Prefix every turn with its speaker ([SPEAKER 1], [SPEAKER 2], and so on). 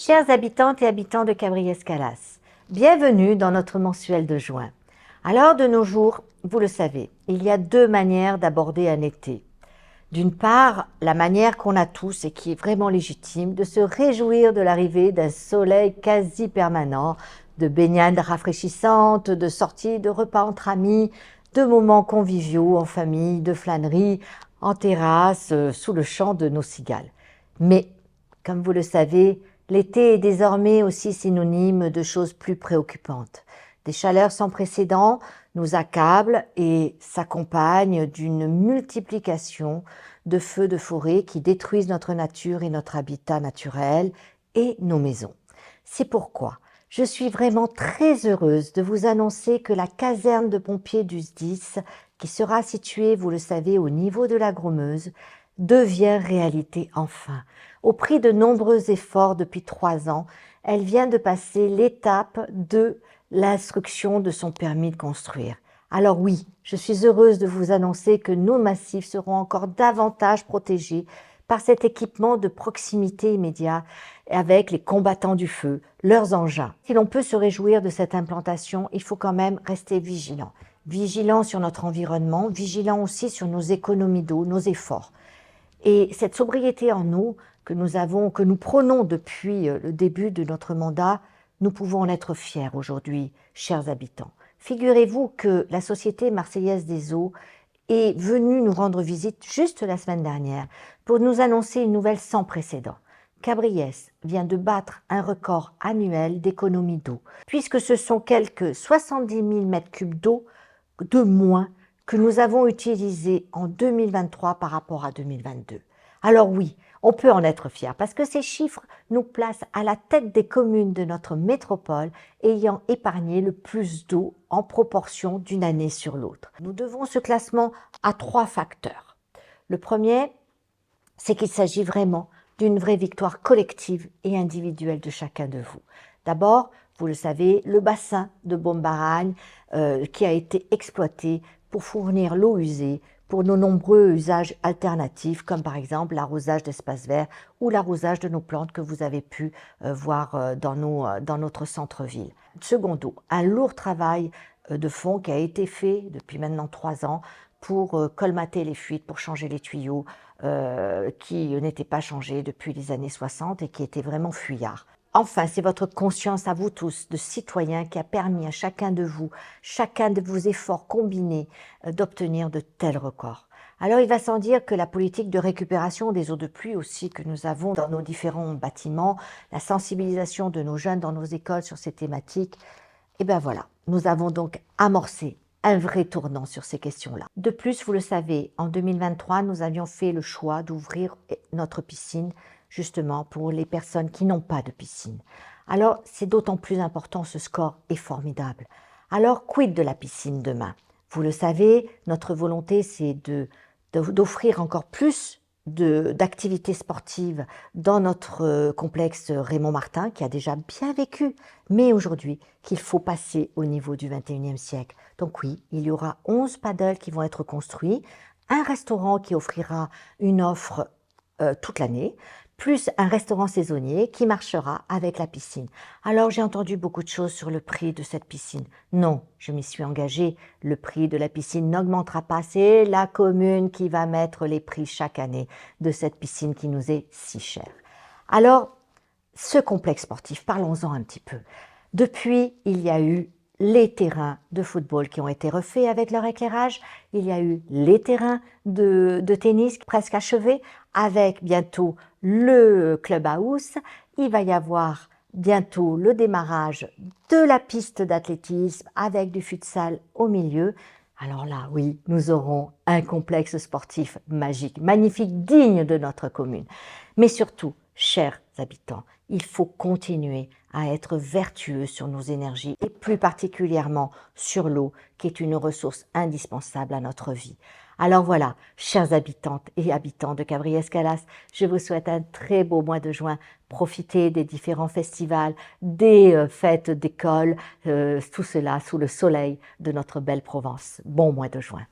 [SPEAKER 1] Chers habitantes et habitants de Cabriès-Calas, bienvenue dans notre mensuel de juin. Alors de nos jours, vous le savez, il y a deux manières d'aborder un été. D'une part, la manière qu'on a tous et qui est vraiment légitime, de se réjouir de l'arrivée d'un soleil quasi permanent, de baignades rafraîchissantes, de sorties, de repas entre amis, de moments conviviaux en famille, de flâneries, en terrasse, sous le chant de nos cigales. Mais, comme vous le savez, l'été est désormais aussi synonyme de choses plus préoccupantes. Des chaleurs sans précédent nous accablent et s'accompagnent d'une multiplication de feux de forêt qui détruisent notre nature et notre habitat naturel et nos maisons. C'est pourquoi je suis vraiment très heureuse de vous annoncer que la caserne de pompiers du SDIS, qui sera située, vous le savez, au niveau de la Gromeuse, devient réalité enfin. Au prix de nombreux efforts depuis 3 ans, elle vient de passer l'étape de l'instruction de son permis de construire. Alors oui, je suis heureuse de vous annoncer que nos massifs seront encore davantage protégés par cet équipement de proximité immédiat avec les combattants du feu, leurs engins. Si l'on peut se réjouir de cette implantation, il faut quand même rester vigilant. Vigilant sur notre environnement, vigilant aussi sur nos économies d'eau, nos efforts. Et cette sobriété en eau que nous prônons depuis le début de notre mandat, nous pouvons en être fiers aujourd'hui, chers habitants. Figurez-vous que la Société marseillaise des eaux est venue nous rendre visite juste la semaine dernière pour nous annoncer une nouvelle sans précédent. Cabriès vient de battre un record annuel d'économie d'eau, puisque ce sont quelques 70 000 m3 d'eau de moins que nous avons utilisé en 2023 par rapport à 2022. Alors oui, on peut en être fier parce que ces chiffres nous placent à la tête des communes de notre métropole ayant épargné le plus d'eau en proportion d'une année sur l'autre. Nous devons ce classement à 3 facteurs. Le premier, c'est qu'il s'agit vraiment d'une vraie victoire collective et individuelle de chacun de vous. D'abord, vous le savez, le bassin de Bombaragne qui a été exploité pour fournir l'eau usée pour nos nombreux usages alternatifs, comme par exemple l'arrosage d'espaces verts ou l'arrosage de nos plantes que vous avez pu voir dans notre centre-ville. Secondo, un lourd travail de fond qui a été fait depuis maintenant 3 ans pour colmater les fuites, pour changer les tuyaux qui n'étaient pas changés depuis les années 60 et qui étaient vraiment fuyards. Enfin, c'est votre conscience à vous tous de citoyens qui a permis à chacun de vous, chacun de vos efforts combinés d'obtenir de tels records. Alors il va sans dire que la politique de récupération des eaux de pluie aussi que nous avons dans nos différents bâtiments, la sensibilisation de nos jeunes dans nos écoles sur ces thématiques, et bien voilà, nous avons donc amorcé un vrai tournant sur ces questions-là. De plus, vous le savez, en 2023, nous avions fait le choix d'ouvrir notre piscine justement pour les personnes qui n'ont pas de piscine. Alors, c'est d'autant plus important, ce score est formidable. Alors, quid de la piscine demain? Vous le savez, notre volonté, c'est d'offrir encore plus d'activités sportives dans notre complexe Raymond Martin, qui a déjà bien vécu, mais aujourd'hui, qu'il faut passer au niveau du 21e siècle. Donc oui, il y aura 11 paddles qui vont être construits, un restaurant qui offrira une offre toute l'année, plus un restaurant saisonnier qui marchera avec la piscine. Alors j'ai entendu beaucoup de choses sur le prix de cette piscine. Non, je m'y suis engagée, le prix de la piscine n'augmentera pas, c'est la commune qui va mettre les prix chaque année de cette piscine qui nous est si chère. Alors, ce complexe sportif, parlons-en un petit peu. Depuis, il y a eu les terrains de football qui ont été refaits avec leur éclairage. Il y a eu les terrains de tennis presque achevés avec bientôt le clubhouse. Il va y avoir bientôt le démarrage de la piste d'athlétisme avec du futsal au milieu. Alors là, oui, nous aurons un complexe sportif magique, magnifique, digne de notre commune. Mais surtout, chers habitants, il faut continuer à être vertueux sur nos énergies et plus particulièrement sur l'eau qui est une ressource indispensable à notre vie. Alors voilà, chers habitantes et habitants de Cabriès-Calas, je vous souhaite un très beau mois de juin. Profitez des différents festivals, des fêtes d'école, tout cela sous le soleil de notre belle Provence. Bon mois de juin.